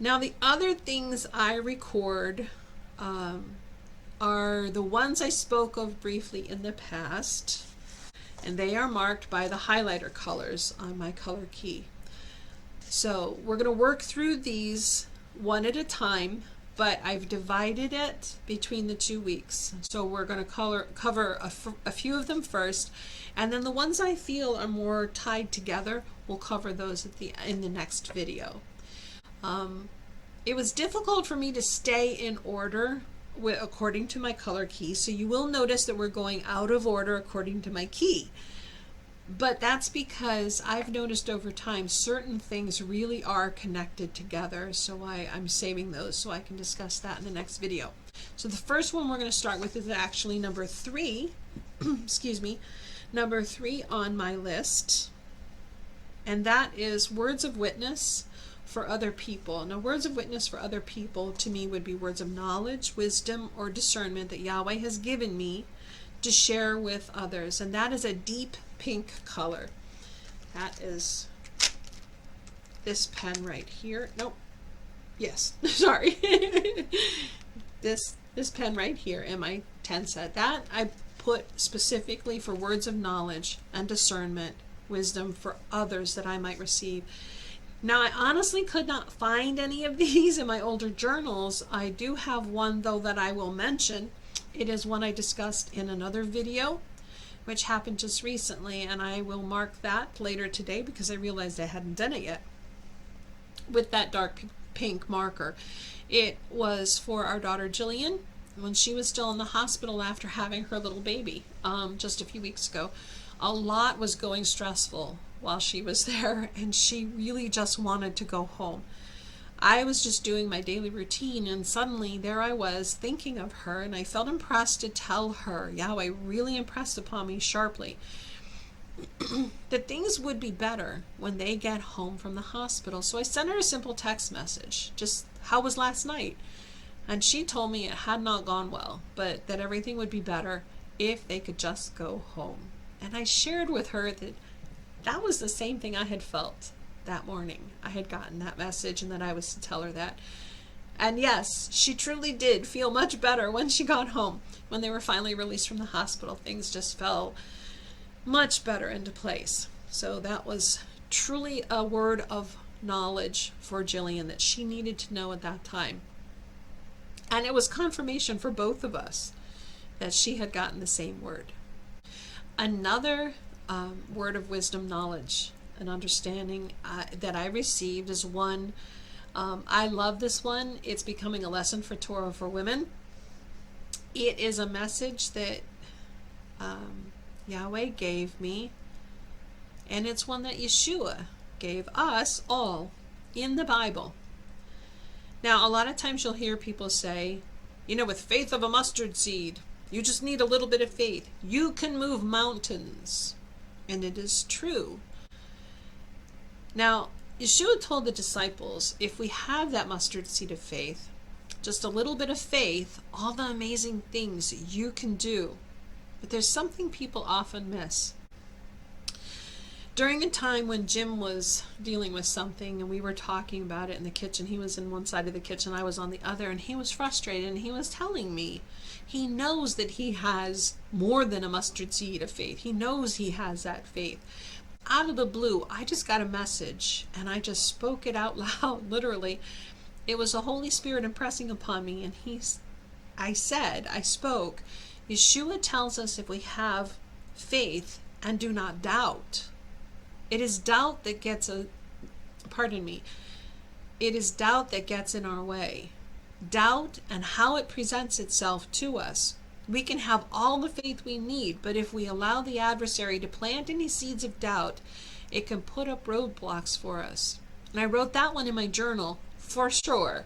Now, the other things I record are the ones I spoke of briefly in the past, and they are marked by the highlighter colors on my color key. So we're going to work through these one at a time, but I've divided it between the 2 weeks. So we're going to cover a few of them first, and then the ones I feel are more tied together, we'll cover those in the next video. It was difficult for me to stay in order according to my color key, so you will notice that we're going out of order according to my key. But that's because I've noticed over time certain things really are connected together, so I'm saving those so I can discuss that in the next video. So the first one we're going to start with is actually number 3, excuse me, number 3 on my list, and that is words of witness for other people. Now, words of witness for other people to me would be words of knowledge, wisdom, or discernment that Yahweh has given me to share with others, and that is a deep pink color. That is this pen right here. Nope. Yes, sorry. This pen right in my MI 10 set. That I put specifically for words of knowledge and discernment, wisdom for others that I might receive. Now, I honestly could not find any of these in my older journals. I do have one, though, that I will mention. It is one I discussed in another video, which happened just recently, and I will mark that later today because I realized I hadn't done it yet with that dark pink marker. It was for our daughter Jillian when she was still in the hospital after having her little baby just a few weeks ago. A lot was going stressful while she was there, and she really just wanted to go home. I was just doing my daily routine, and suddenly there I was thinking of her, and I felt impressed to tell her, Yahweh really impressed upon me sharply, that things would be better when they get home from the hospital. So I sent her a simple text message, just how was last night? And she told me it had not gone well, but that everything would be better if they could just go home. And I shared with her that that was the same thing I had felt that morning. I had gotten that message and that I was to tell her that. And yes, she truly did feel much better when she got home. When they were finally released from the hospital, things just fell much better into place. So that was truly a word of knowledge for Jillian that she needed to know at that time. And it was confirmation for both of us that she had gotten the same word. Another word of wisdom, knowledge, and understanding that I received is one. I love this one. It's becoming a lesson for Torah for Women. It is a message that Yahweh gave me, and it's one that Yeshua gave us all in the Bible. Now, a lot of times you'll hear people say, you know, with faith of a mustard seed, you just need a little bit of faith. You can move mountains. And it is true. Now, Yeshua told the disciples, if we have that mustard seed of faith, just a little bit of faith, all the amazing things you can do. But there's something people often miss. During a time when Jim was dealing with something and we were talking about it in the kitchen, he was in one side of the kitchen, I was on the other, and he was frustrated, and he was telling me he knows that he has more than a mustard seed of faith. He knows he has that faith. Out of the blue, I just got a message, and I just spoke it out loud, literally. It was the Holy Spirit impressing upon me, and I spoke, Yeshua tells us if we have faith and do not doubt. It is doubt that gets it is doubt that gets in our way. Doubt and how it presents itself to us. We can have all the faith we need, but if we allow the adversary to plant any seeds of doubt, it can put up roadblocks for us. And I wrote that one in my journal for sure.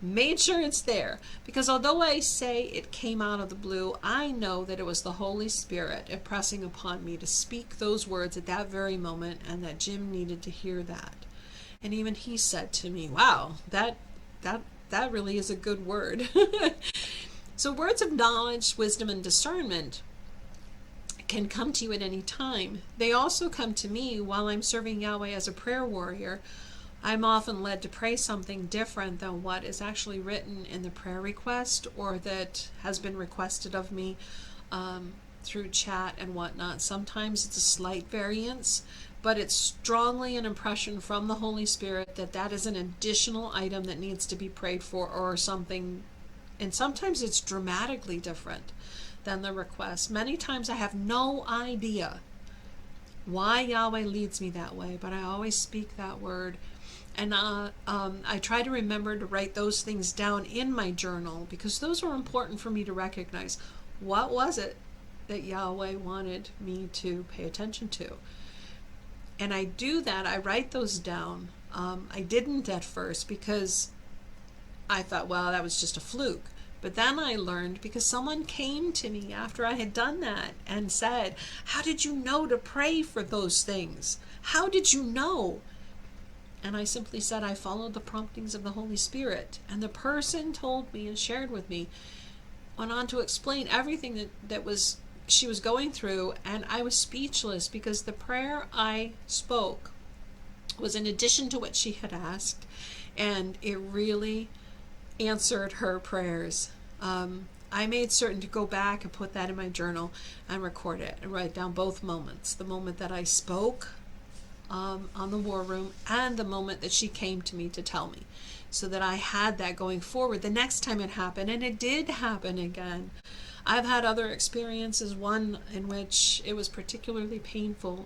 Made sure it's there, because although I say it came out of the blue, I know that it was the Holy Spirit impressing upon me to speak those words at that very moment, and that Jim needed to hear that. And even he said to me, wow, that really is a good word. So words of knowledge, wisdom, and discernment can come to you at any time. They also come to me while I'm serving Yahweh as a prayer warrior I'm often led to pray something different than what is actually written in the prayer request or that has been requested of me through chat and whatnot. Sometimes it's a slight variance, but it's strongly an impression from the Holy Spirit that that is an additional item that needs to be prayed for or something. And sometimes it's dramatically different than the request. Many times I have no idea why Yahweh leads me that way, but I always speak that word. And I try to remember to write those things down in my journal because those are important for me to recognize. What was it that Yahweh wanted me to pay attention to? And I do that. I write those down. I didn't at first because I thought, well, that was just a fluke. But then I learned because someone came to me after I had done that and said, how did you know to pray for those things? How did you know? And I simply said, I followed the promptings of the Holy Spirit. And the person told me and shared with me, went on to explain everything that she was going through. And I was speechless because the prayer I spoke was in addition to what she had asked. And it really answered her prayers. I made certain to go back and put that in my journal and record it and write down both moments. The moment that I spoke on the war room and the moment that she came to me to tell me, so that I had that going forward the next time it happened. And it did happen again. I've had other experiences, one in which it was particularly painful.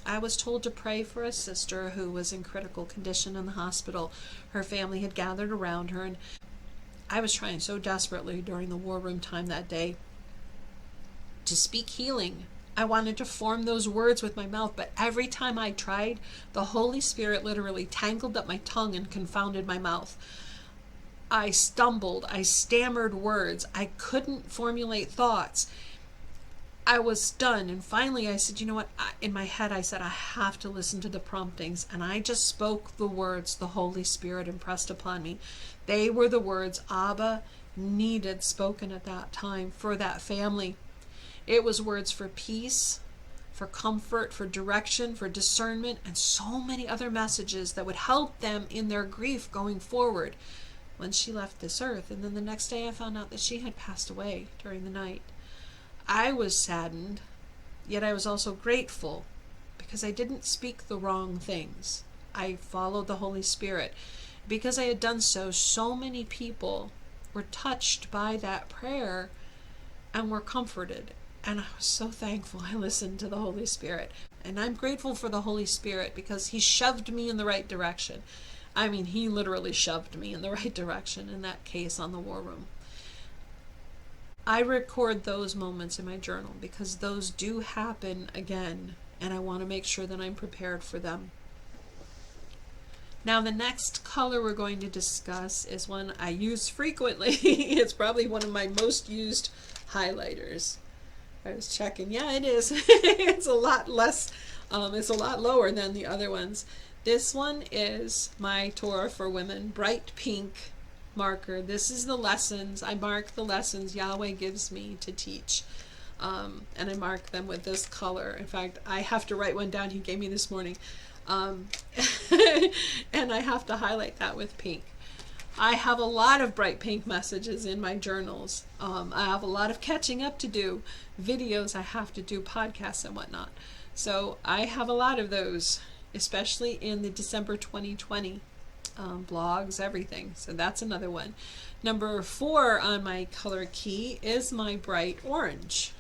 I was told to pray for a sister who was in critical condition in the hospital. Her family had gathered around her, and I was trying so desperately during the war room time that day to speak healing. I wanted to form those words with my mouth, but every time I tried, the Holy Spirit literally tangled up my tongue and confounded my mouth. I stumbled, I stammered words, I couldn't formulate thoughts. I was stunned, and finally I said, you know what, in my head I said, I have to listen to the promptings, and I just spoke the words the Holy Spirit impressed upon me. They were the words Abba needed spoken at that time for that family. It was words for peace, for comfort, for direction, for discernment, and so many other messages that would help them in their grief going forward when she left this earth. And then the next day I found out that she had passed away during the night. I was saddened, yet I was also grateful because I didn't speak the wrong things. I followed the Holy Spirit. Because I had done so, so many people were touched by that prayer and were comforted. And I was so thankful I listened to the Holy Spirit. And I'm grateful for the Holy Spirit because he shoved me in the right direction. I mean, he literally shoved me in the right direction in that case on the war room. I record those moments in my journal because those do happen again, and I want to make sure that I'm prepared for them. Now, the next color we're going to discuss is one I use frequently. It's probably one of my most used highlighters. I was checking. Yeah, it is. It's a lot less, it's a lot lower than the other ones. This one is my Torah for Women bright pink marker. This is the lessons. I mark the lessons Yahweh gives me to teach. And I mark them with this color. In fact, I have to write one down he gave me this morning. And I have to highlight that with pink. I have a lot of bright pink messages in my journals. I have a lot of catching up to do, videos I have to do, podcasts and whatnot. So I have a lot of those, especially in the December 2020 blogs, everything. So that's another one. Number 4 on my color key is my bright orange.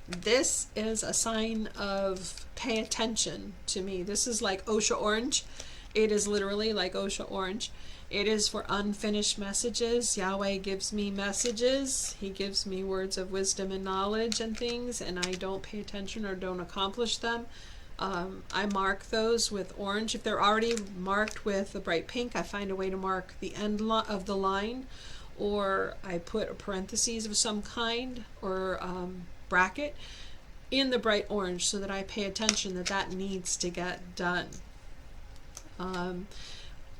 This is a sign of pay attention to me. This is like OSHA orange. It is literally like OSHA orange. It is for unfinished messages. Yahweh gives me messages. He gives me words of wisdom and knowledge and things, and I don't pay attention or don't accomplish them. I mark those with orange. If they're already marked with a bright pink, I find a way to mark the end of the line, or I put a parentheses of some kind or bracket in the bright orange so that I pay attention that that needs to get done.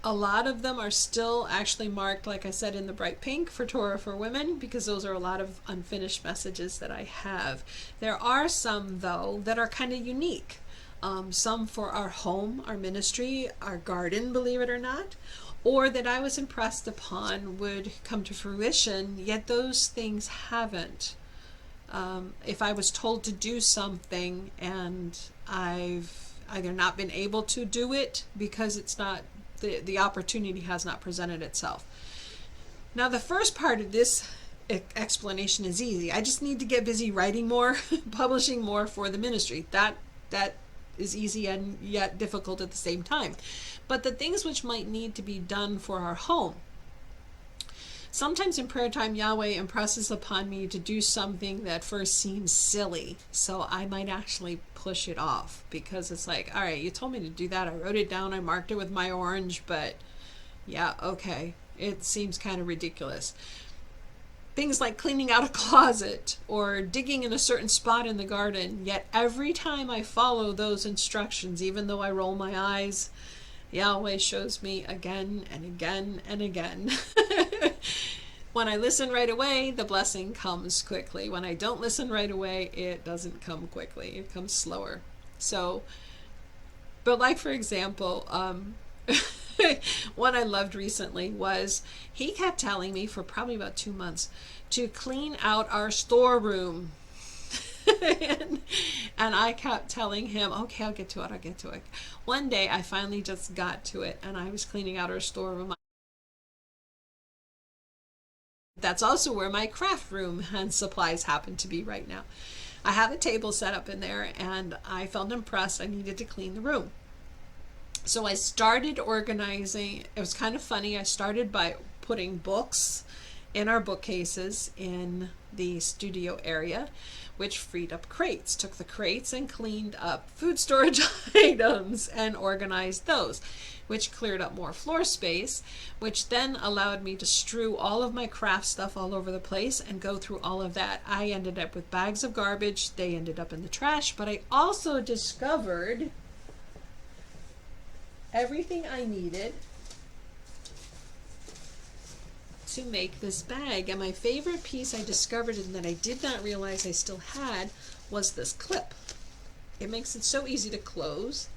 A lot of them are still actually marked, like I said, in the bright pink for Torah for Women, because those are a lot of unfinished messages that I have. There are some, though, that are kind of unique. some for our home, our ministry, our garden, believe it or not, or that I was impressed upon would come to fruition, yet those things haven't. If I was told to do something and I've either not been able to do it because it's not, the opportunity has not presented itself. Now, the first part of this explanation is easy. I just need to get busy writing more, publishing more for the ministry. That is easy and yet difficult at the same time. But the things which might need to be done for our home. Sometimes in prayer time, Yahweh impresses upon me to do something that first seems silly. So I might actually push it off because it's like, all right, you told me to do that. I wrote it down. I marked it with my orange, but yeah, okay. It seems kind of ridiculous. Things like cleaning out a closet or digging in a certain spot in the garden. Yet every time I follow those instructions, even though I roll my eyes, Yahweh shows me again and again and again. When I listen right away, the blessing comes quickly. When I don't listen right away, it doesn't come quickly. It comes slower. So, but like for example, what I loved recently was he kept telling me for probably about 2 months to clean out our storeroom. and I kept telling him, okay, I'll get to it. One day I finally just got to it and I was cleaning out our storeroom. That's also where my craft room and supplies happen to be right now. I have a table set up in there and I felt impressed. I needed to clean the room. So I started organizing. It was kind of funny. I started by putting books in our bookcases in the studio area, which freed up crates. Took the crates and cleaned up food storage items and organized those, which cleared up more floor space, which then allowed me to strew all of my craft stuff all over the place and go through all of that. I ended up with bags of garbage. They ended up in the trash, but I also discovered everything I needed to make this bag. And my favorite piece I discovered and that I did not realize I still had was this clip. It makes it so easy to close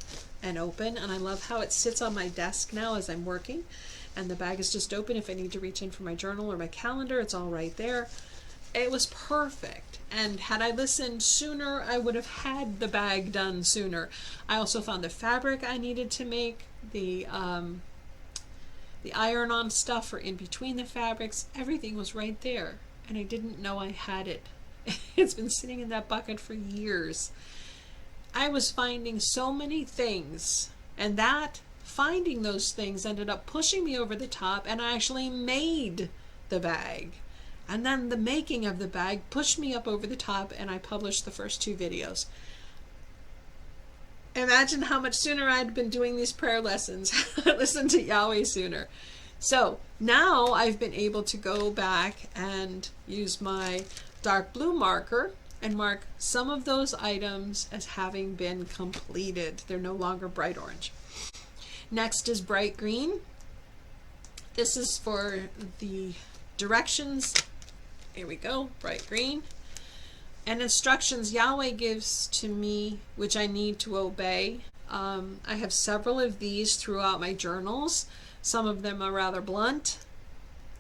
and open, and I love how it sits on my desk now as I'm working, and the bag is just open. If I need to reach in for my journal or my calendar, it's all right there. It was perfect, and had I listened sooner, I would have had the bag done sooner. I also found the fabric I needed to make, the iron-on stuff for in between the fabrics. Everything was right there, and I didn't know I had it. It's been sitting in that bucket for years. I was finding so many things, and that finding those things ended up pushing me over the top, and I actually made the bag. And then the making of the bag pushed me up over the top, and I published the first 2 videos. Imagine how much sooner I'd been doing these prayer lessons. Listen to Yahweh sooner. So now I've been able to go back and use my dark blue marker and mark some of those items as having been completed. They're no longer bright orange. Next is bright green. This is for the directions. Here we go, bright green. And instructions Yahweh gives to me, which I need to obey. I have several of these throughout my journals. Some of them are rather blunt.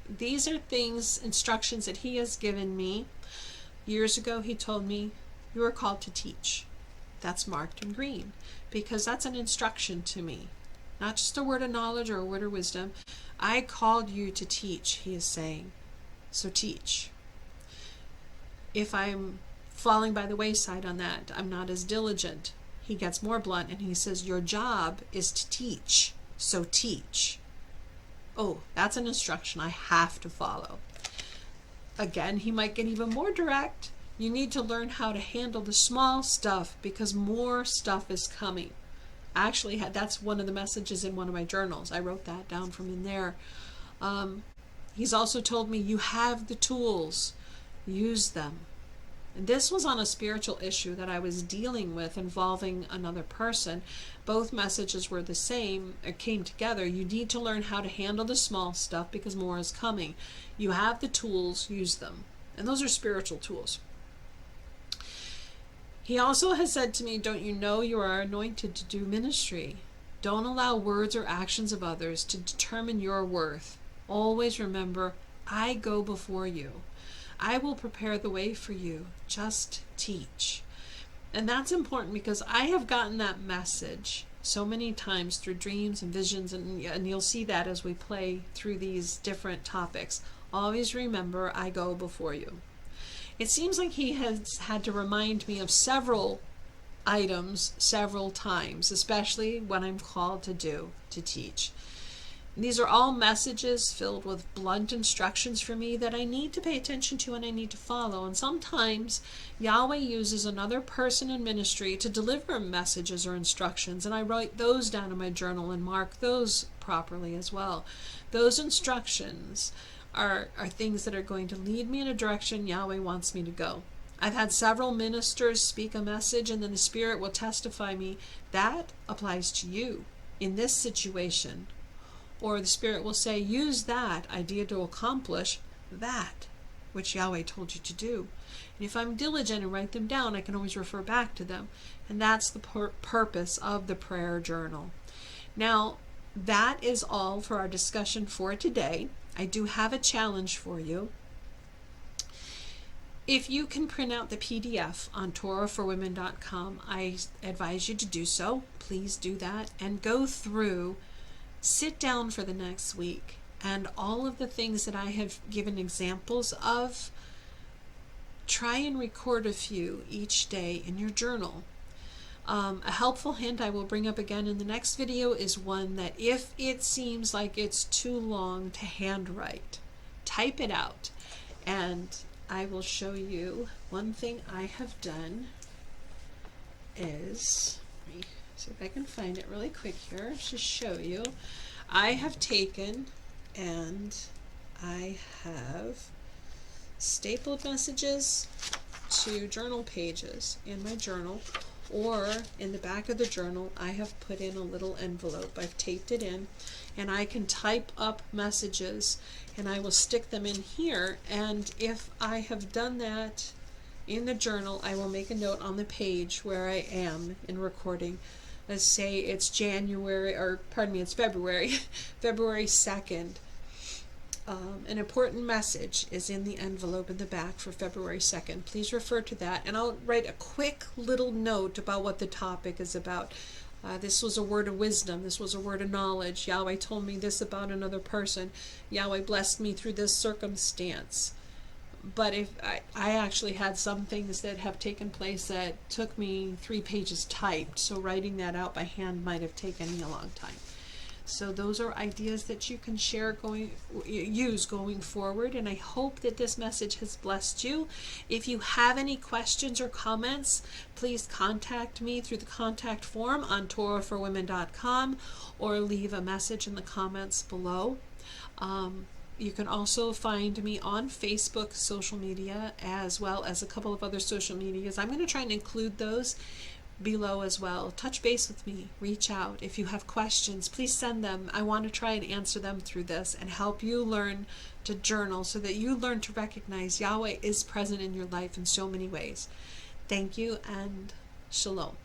These are things, instructions that he has given me. Years ago, he told me, you are called to teach. That's marked in green because that's an instruction to me. Not just a word of knowledge or a word of wisdom. I called you to teach, he is saying. So teach. If I'm falling by the wayside on that, I'm not as diligent. He gets more blunt and he says, your job is to teach. So teach. Oh, that's an instruction I have to follow. Again, he might get even more direct. You need to learn how to handle the small stuff because more stuff is coming. I actually had, that's one of the messages in one of my journals. I wrote that down from in there. He's also told me you have the tools, use them. And this was on a spiritual issue that I was dealing with involving another person. Both messages were the same. It came together. You need to learn how to handle the small stuff because more is coming. You have the tools, use them. And those are spiritual tools. He also has said to me, don't you know you are anointed to do ministry? Don't allow words or actions of others to determine your worth. Always remember, I go before you. I will prepare the way for you. Just teach. And that's important because I have gotten that message so many times through dreams and visions, and you'll see that as we play through these different topics. Always remember, I go before you. It seems like he has had to remind me of several items several times, especially when I'm called to teach. These are all messages filled with blunt instructions for me that I need to pay attention to and I need to follow. And sometimes Yahweh uses another person in ministry to deliver messages or instructions, and I write those down in my journal and mark those properly as well. Those instructions are things that are going to lead me in a direction Yahweh wants me to go. I've had several ministers speak a message, and then the Spirit will testify me, that applies to you in this situation. Or the Spirit will say, use that idea to accomplish that which Yahweh told you to do. And if I'm diligent and write them down, I can always refer back to them. And that's the purpose of the prayer journal. Now, that is all for our discussion for today. I do have a challenge for you. If you can print out the PDF on TorahForWomen.com, I advise you to do so. Please do that and go through, sit down for the next week, and all of the things that I have given examples of, try and record a few each day in your journal. A helpful hint I will bring up again in the next video is one that if it seems like it's too long to handwrite, type it out. And I will show you one thing I have done is, let me see if I can find it really quick here to show you. I have taken and I have stapled messages to journal pages in my journal, or in the back of the journal I have put in a little envelope. I've taped it in, and I can type up messages and I will stick them in here. And if I have done that in the journal, I will make a note on the page where I am in recording. Let's say it's it's February, February 2nd. An important message is in the envelope in the back for February 2nd. Please refer to that, and I'll write a quick little note about what the topic is about. This was a word of wisdom. This was a word of knowledge. Yahweh told me this about another person. Yahweh blessed me through this circumstance. But if I actually had some things that have taken place that took me 3 pages typed, so writing that out by hand might have taken me a long time. So those are ideas that you can use going forward, and I hope that this message has blessed you. If you have any questions or comments, please contact me through the contact form on TorahForWomen.com, or leave a message in the comments below. You can also find me on Facebook, social media, as well as a couple of other social medias. I'm going to try and include those below as well. Touch base with me, reach out. If you have questions, please send them. I want to try and answer them through this and help you learn to journal so that you learn to recognize Yahweh is present in your life in so many ways. Thank you, and shalom.